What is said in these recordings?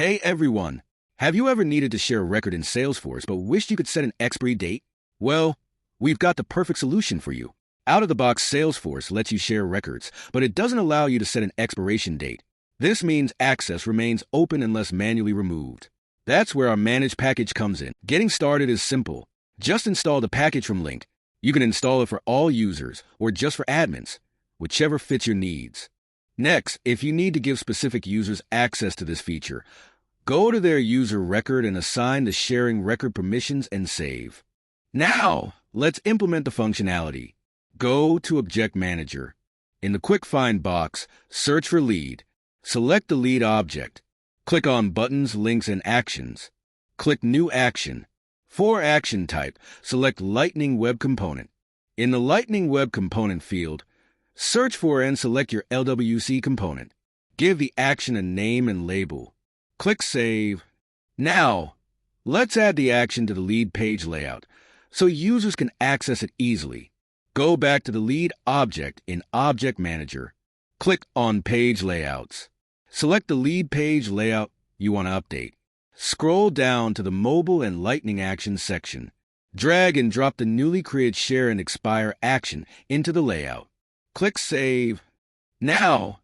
Hey everyone! Have you ever needed to share a record in Salesforce but wished you could set an expiry date? Well, we've got the perfect solution for you. Out-of-the-box Salesforce lets you share records, but it doesn't allow you to set an expiration date. This means access remains open unless manually removed. That's where our Manage package comes in. Getting started is simple. Just install the package from Link. You can install it for all users or just for admins, whichever fits your needs. Next, if you need to give specific users access to this feature, go to their user record and assign the sharing record permissions and save. Now, let's implement the functionality. Go to Object Manager. In the Quick Find box, search for Lead. Select the lead object. Click on Buttons, Links, and Actions. Click New Action. For action type, select Lightning Web Component. In the Lightning Web Component field, search for and select your LWC component. Give the action a name and label. Click Save. Now, let's add the action to the lead page layout so users can access it easily. Go back to the lead object in Object Manager. Click on Page Layouts. Select the lead page layout you want to update. Scroll down to the Mobile and Lightning Actions section. Drag and drop the newly created Share and Expire action into the layout. Click Save. Now,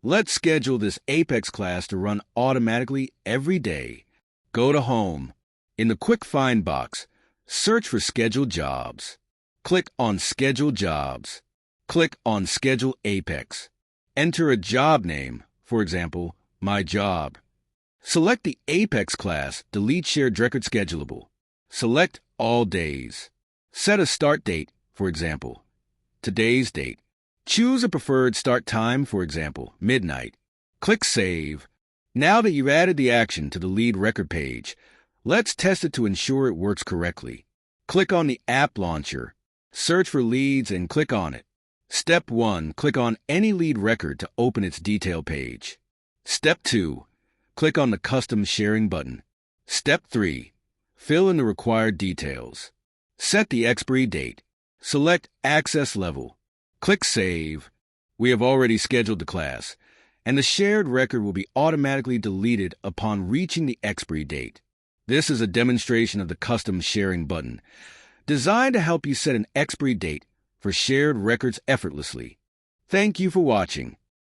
let's schedule this Apex class to run automatically every day. Go to Home. In the Quick Find box, search for Schedule Jobs. Click on Schedule Jobs. Click on Schedule Apex. Enter a job name, for example, My Job. Select the Apex class, Delete Shared Record Schedulable. Select All Days. Set a start date, for example, today's date. Choose a preferred start time, for example, midnight. Click Save. Now that you've added the action to the lead record page, let's test it to ensure it works correctly. Click on the App Launcher. Search for Leads and click on it. Step 1. Click on any lead record to open its detail page. Step 2. Click on the Custom Sharing button. Step 3. Fill in the required details. Set the expiry date. Select Access Level. Click Save. We have already scheduled the class, and the shared record will be automatically deleted upon reaching the expiry date. This is a demonstration of the Custom Sharing button, designed to help you set an expiry date for shared records effortlessly. Thank you for watching.